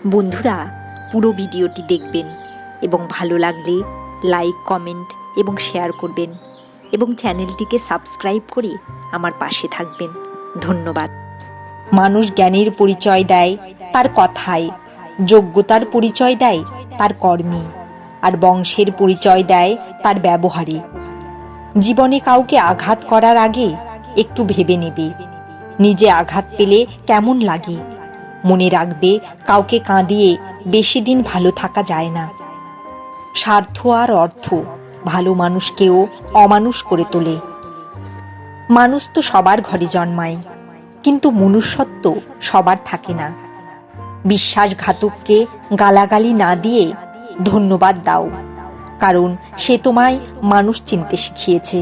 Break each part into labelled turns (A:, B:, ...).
A: বন্ধুরা, পুরো ভিডিওটি দেখবেন এবং ভালো লাগলে লাইক, কমেন্ট এবং শেয়ার করবেন এবং চ্যানেলটিকে সাবস্ক্রাইব করে আমার পাশে থাকবেন। ধন্যবাদ।
B: মানুষ জ্ঞানের পরিচয় দেয় তার কথায়, যোগ্যতার পরিচয় দেয় তার কর্মে, আর বংশের পরিচয় দেয় তার ব্যবহারে। জীবনে কাউকে আঘাত করার আগে একটু ভেবে নেবে, নিজে আঘাত পেলে কেমন লাগে। মনে রাখবে, কাউকে কাঁদিয়ে বেশি দিন ভালো থাকা যায় না। স্বার্থ আর অর্থ ভালো মানুষকেও অমানুষ করে তোলে। মানুষ তো সবার ঘরে জন্মায়, কিন্তু মনুষ্যত্ব সবার থাকে না। বিশ্বাসঘাতককে গালাগালি না দিয়ে ধন্যবাদ দাও, কারণ সে তোমায় মানুষ চিনতে শিখিয়েছে।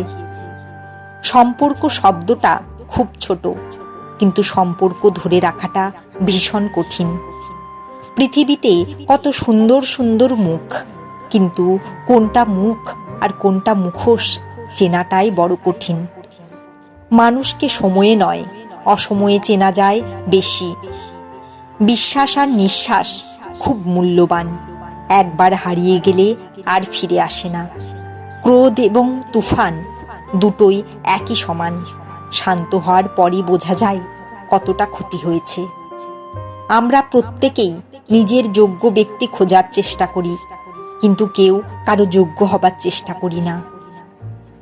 B: সম্পর্ক শব্দটা খুব ছোট, কিন্তু সম্পর্ক ধরে রাখাটা ভীষণ কঠিন। পৃথিবীতে কত সুন্দর সুন্দর মুখ, কিন্তু কোনটা মুখ আর কোনটা মুখোশ চেনাটাই বড় কঠিন। মানুষকে সময়ে নয়, অসময়ে চেনা যায় বেশি। বিশ্বাস আর নিঃশ্বাস খুব মূল্যবান, একবার হারিয়ে গেলে আর ফিরে আসে না। ক্রোধ এবং তুফান দুটোই একই সমান, শান্ত হওয়ার পরই বোঝা যায় কতটা ক্ষতি হয়েছে। আমরা প্রত্যেকেই নিজের যোগ্য ব্যক্তি খোঁজার চেষ্টা করি, কিন্তু কেউ কারো যোগ্য হবার চেষ্টা করি না।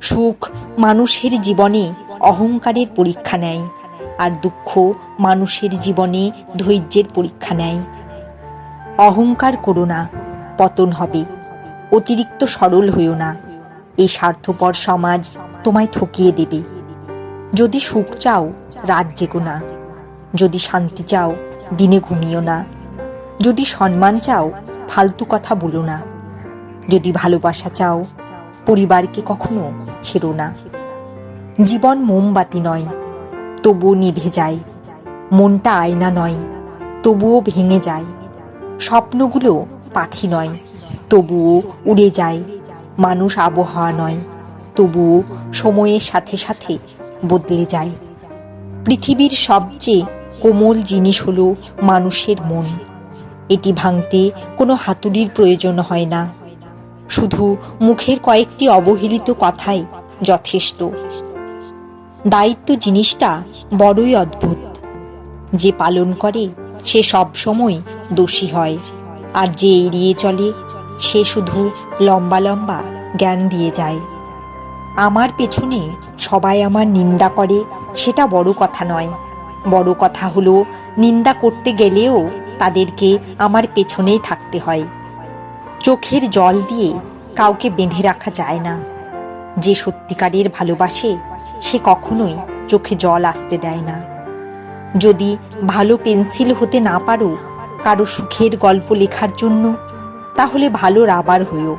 B: সুখ মানুষের জীবনে অহংকারের পরীক্ষা নেয়, আর দুঃখ মানুষের জীবনে ধৈর্যের পরীক্ষা নেয়। অহংকার করো না, পতন হবে। অতিরিক্ত সরল হইও না, এই স্বার্থপর সমাজ তোমায় ঠকিয়ে দেবে। যদি সুখ চাও, রাত জেগো না। যদি শান্তি চাও, দিনে ঘুমিও না। যদি সম্মান চাও, ফালতু কথা বলো না। যদি ভালোবাসা চাও, পরিবারকে কখনো ছেড়ো না। জীবন মোমবাতি নয়, তবুও নিভে যায়। মনটা আয়না নয়, তবুও ভেঙে যায়। স্বপ্নগুলো পাখি নয়, তবুও উড়ে যায়। মানুষ আবহাওয়া নয়, তবুও সময়ের সাথে সাথে বদলে যায়। পৃথিবীর সবচেয়ে কোমল জিনিস হলো মানুষের মন। এটি ভাঙতে কোনো হাতুড়ির প্রয়োজন হয় না, শুধু মুখের কয়েকটি অবহেলিত কথাই যথেষ্ট। দায়িত্ব জিনিসটা বড়ই অদ্ভুত। যে পালন করে সে সব সময় দোষী হয়, আর যে এড়িয়ে চলে সে শুধু লম্বা লম্বা জ্ঞান দিয়ে যায়। আমার পেছনে সবাই আমার নিন্দা করে, সেটা বড় কথা নয়। বড় কথা হলো নিন্দা করতে গেলেও তাদেরকে আমার পেছনেই থাকতে হয়। চোখের জল দিয়ে কাউকে বেঁধে রাখা যায় না। যে সত্যিকারের ভালোবাসে সে কখনোই চোখে জল আসতে দেয় না। যদি ভালো পেন্সিল হতে না পারো কারো সুখের গল্প লেখার জন্য, তাহলে ভালো রাবার হইও,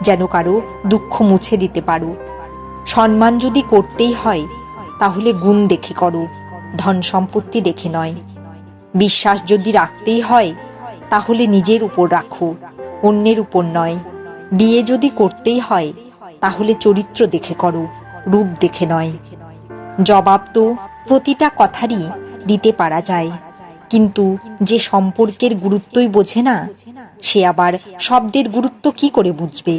B: যেন কারো দুঃখ মুছে দিতে পারো। সম্মান যদি করতেই হয়, তাহলে গুণ দেখে করো, ধন সম্পত্তি দেখে নয়। বিশ্বাস যদি রাখতেই হয়, তাহলে নিজের উপর রাখো, অন্যের উপর নয়। বিয়ে যদি করতেই হয়, তাহলে চরিত্র দেখে করো, রূপ দেখে নয়। জবাব তো প্রতিটা কথারই দিতে পারা যায়, কিন্তু যে সম্পর্কের গুরুত্বই বোঝে না, সে আবার শব্দের গুরুত্ব কি করে বুঝবে?